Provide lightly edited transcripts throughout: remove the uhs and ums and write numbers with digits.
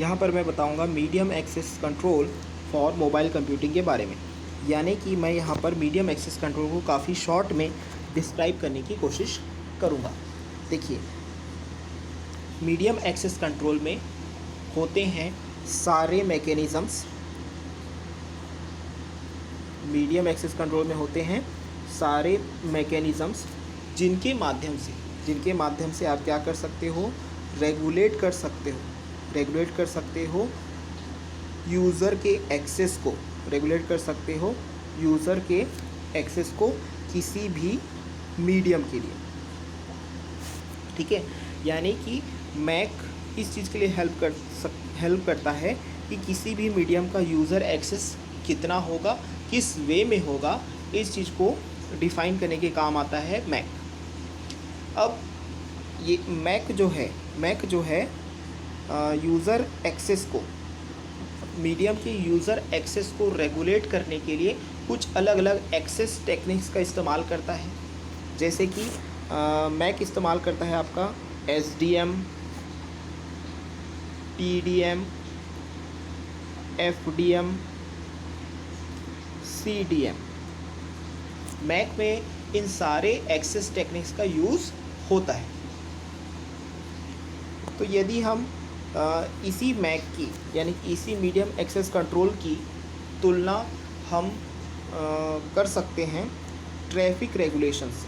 यहाँ पर मैं बताऊँगा medium access control for mobile computing के बारे में। यानी कि मैं यहाँ पर मीडियम एक्सेस कंट्रोल को काफ़ी शॉर्ट में डिस्क्राइब करने की कोशिश करूँगा। देखिए, मीडियम एक्सेस कंट्रोल में होते हैं सारे मैकेनिज़म्स, मीडियम एक्सेस कंट्रोल में होते हैं सारे मैकेनिज़म्स जिनके माध्यम से आप क्या कर सकते हो, रेगुलेट कर सकते हो यूज़र के एक्सेस को, एक्सेस को किसी भी मीडियम के लिए। ठीक है, यानी कि मैक इस चीज़ के लिए हेल्प करता है कि किसी भी मीडियम का यूज़र एक्सेस कितना होगा, किस वे में होगा, इस चीज़ को डिफ़ाइन करने के काम आता है मैक। अब ये मैक जो है यूज़र एक्सेस को, मीडियम के यूज़र एक्सेस को रेगुलेट करने के लिए कुछ अलग अलग एक्सेस टेक्निक्स का इस्तेमाल करता है। जैसे कि मैक इस्तेमाल करता है आपका SDM, TDM, FDM, CDM। MAC में इन सारे एक्सेस टेक्निक्स का यूज़ होता है। तो यदि हम इसी मैक की, यानी कि इसी मीडियम एक्सेस कंट्रोल की तुलना हम कर सकते हैं ट्रैफिक रेगुलेशन से।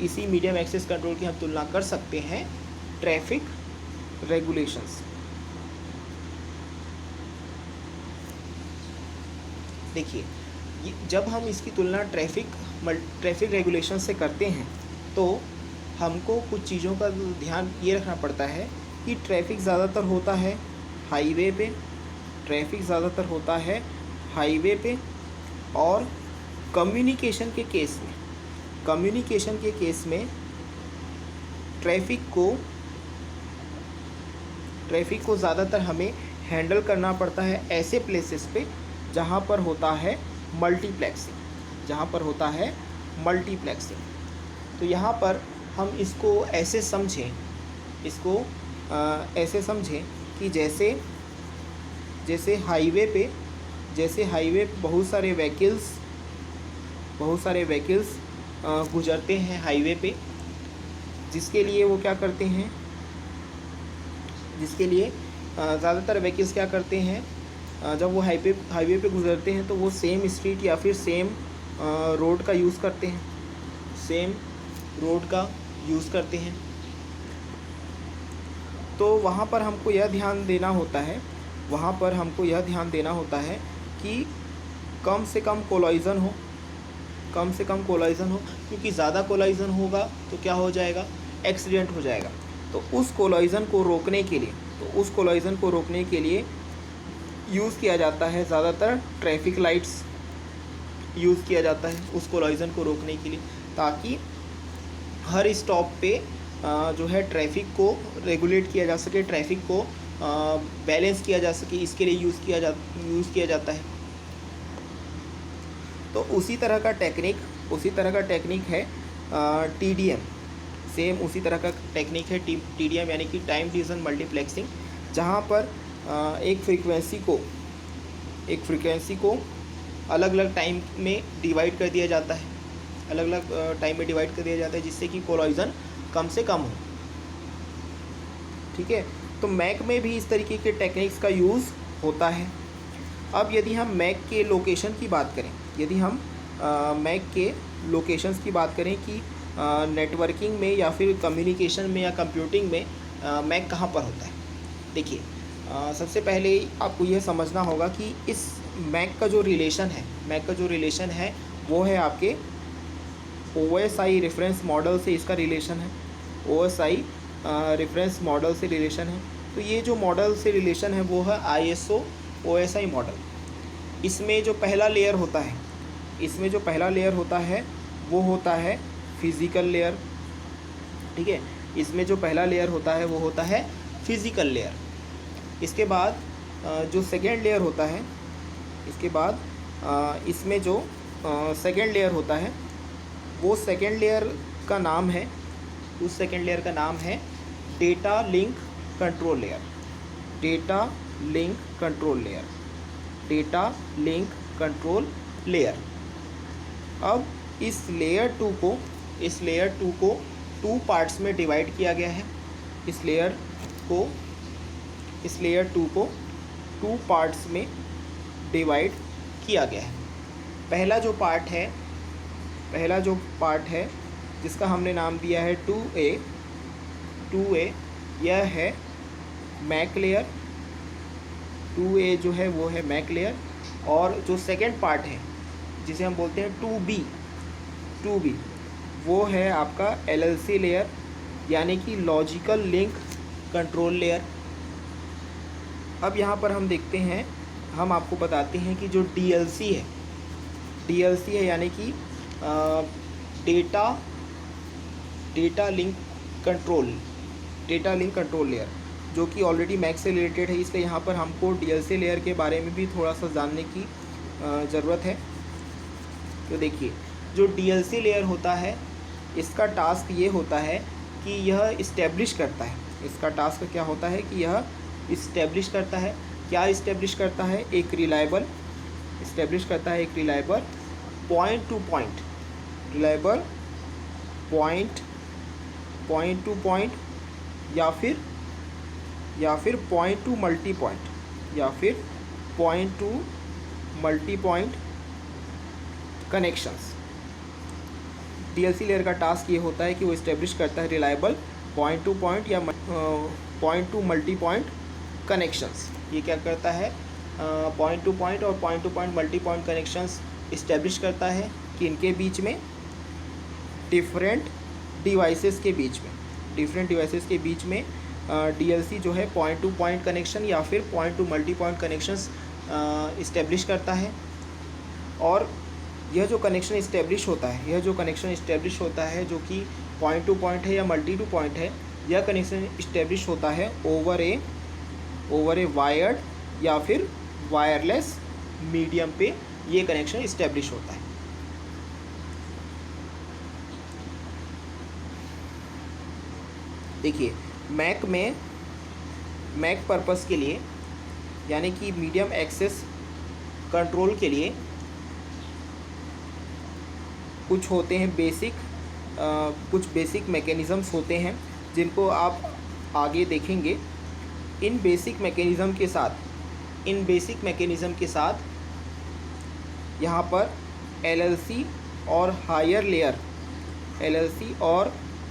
इसी मीडियम एक्सेस कंट्रोल की हम तुलना कर सकते हैं ट्रैफिक रेगुलेशन से। देखिए, जब हम इसकी तुलना ट्रैफिक रेगुलेशन से करते हैं तो हमको कुछ चीज़ों का ध्यान ये रखना पड़ता है कि ट्रैफिक ज़्यादातर होता है हाईवे पे, और कम्युनिकेशन के केस में ट्रैफिक को ज़्यादातर हमें हैंडल करना पड़ता है ऐसे प्लेसेस पे जहाँ पर होता है मल्टीप्लेक्सिंग। तो यहाँ पर हम इसको ऐसे समझें कि जैसे हाईवे पे बहुत सारे व्हीकल्स गुजरते हैं हाईवे पे, जिसके लिए वो क्या करते हैं, ज़्यादातर व्हीकल्स क्या करते हैं, जब वो हाईवे पे गुजरते हैं तो वो सेम स्ट्रीट या फिर सेम रोड का यूज़ करते हैं। तो वहाँ पर हमको यह ध्यान देना होता है कि कम से कम कोलाइज़न हो, क्योंकि ज़्यादा कोलाइज़न होगा तो क्या हो जाएगा, एक्सीडेंट हो जाएगा। तो उस कोलाइज़न को रोकने के लिए यूज़ किया जाता है, ज़्यादातर ट्रैफिक लाइट्स यूज़ किया जाता है उस कोलाइज़न को रोकने के लिए, ताकि हर स्टॉप पे जो है ट्रैफिक को रेगुलेट किया जा सके, ट्रैफिक को बैलेंस किया जा सके, इसके लिए यूज़ किया जाता है। तो उसी तरह का टेक्निक है TDM। सेम उसी तरह का टेक्निक है TDM, यानी कि टाइम डिवीज़न मल्टीप्लेक्सिंग, जहाँ पर एक फ्रीक्वेंसी को अलग अलग टाइम में डिवाइड कर दिया जाता है, जिससे कि कोलाइज़न कम से कम हो। ठीक है, तो मैक में भी इस तरीके के टेक्निक्स का यूज़ होता है। अब यदि हम मैक के लोकेशन की बात करें, कि नेटवर्किंग में या फिर कम्युनिकेशन में या कंप्यूटिंग में मैक कहाँ पर होता है। देखिए, सबसे पहले आपको यह समझना होगा कि इस मैक का जो रिलेशन है वो है आपके OSI रेफरेंस मॉडल से। इसका रिलेशन है OSI रेफरेंस मॉडल से रिलेशन है। तो ये जो मॉडल से रिलेशन है वो है ISO OSI मॉडल। इसमें जो पहला लेयर होता है वो होता है फिज़िकल लेयर। ठीक है, इसमें जो पहला लेयर होता है वो होता है फिज़िकल लेयर। इसके बाद जो सेकेंड लेयर होता है, इसमें जो सेकेंड लेयर होता है वो सेकेंड लेयर का नाम है data link control layer. Data link control layer, data link control layer. अब इस लेयर टू को टू पार्ट्स में डिवाइड किया गया है। इस लेयर टू को टू पार्ट्स में डिवाइड किया गया है। पहला जो पार्ट है जिसका हमने नाम दिया है 2A, यह है मैक लेयर। 2A जो है वो है मैक लेयर। और जो सेकेंड पार्ट है जिसे हम बोलते हैं 2B, वो है आपका LLC लेयर, यानी कि लॉजिकल लिंक कंट्रोल लेयर। अब यहाँ पर हम देखते हैं, हम आपको बताते हैं कि जो DLC है यानी कि डेटा लिंक कंट्रोल लेयर, जो कि ऑलरेडी मैक से रिलेटेड है, इसलिए यहाँ पर हमको DLC लेयर के बारे में भी थोड़ा सा जानने की ज़रूरत है। तो देखिए, जो DLC लेयर होता है, इसका टास्क ये होता है कि यह इस्टेब्लिश करता है। इसका टास्क क्या होता है कि यह इस्टेब्लिश करता है। क्या इस्टेब्लिश करता है? एक reliable point two point, reliable point two point, या फिर पॉइंट टू मल्टी पॉइंट, या फिर point two multi point connections. DLC layer का टास्क ये होता है कि वो इस्टेब्लिश करता है रिलायबल पॉइंट टू पॉइंट या point two multi point connections. ये क्या करता है? पॉइंट टू पॉइंट और point two point multi point connections establish करता है कि इनके बीच में डिफरेंट डिवाइसेस के बीच में DLC जो है पॉइंट टू पॉइंट कनेक्शन या फिर point two multi point connections establish करता है। और यह जो कनेक्शन इस्टेब्लिश होता है, जो कि पॉइंट टू पॉइंट है या मल्टी टू पॉइंट है, यह कनेक्शन इस्टेब्लिश होता है ओवर ए वायर्ड या फिर वायरलेस मीडियम पे ये कनेक्शन इस्टेब्लिश होता है। देखिए, मैक पर्पस के लिए, यानी कि मीडियम एक्सेस कंट्रोल के लिए कुछ होते हैं कुछ बेसिक मैकेनिज़म्स होते हैं जिनको आप आगे देखेंगे। इन बेसिक मैकेनिज़म के साथ यहाँ पर LLC और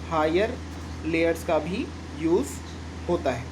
हायर लेयर्स का भी यूज़ होता है।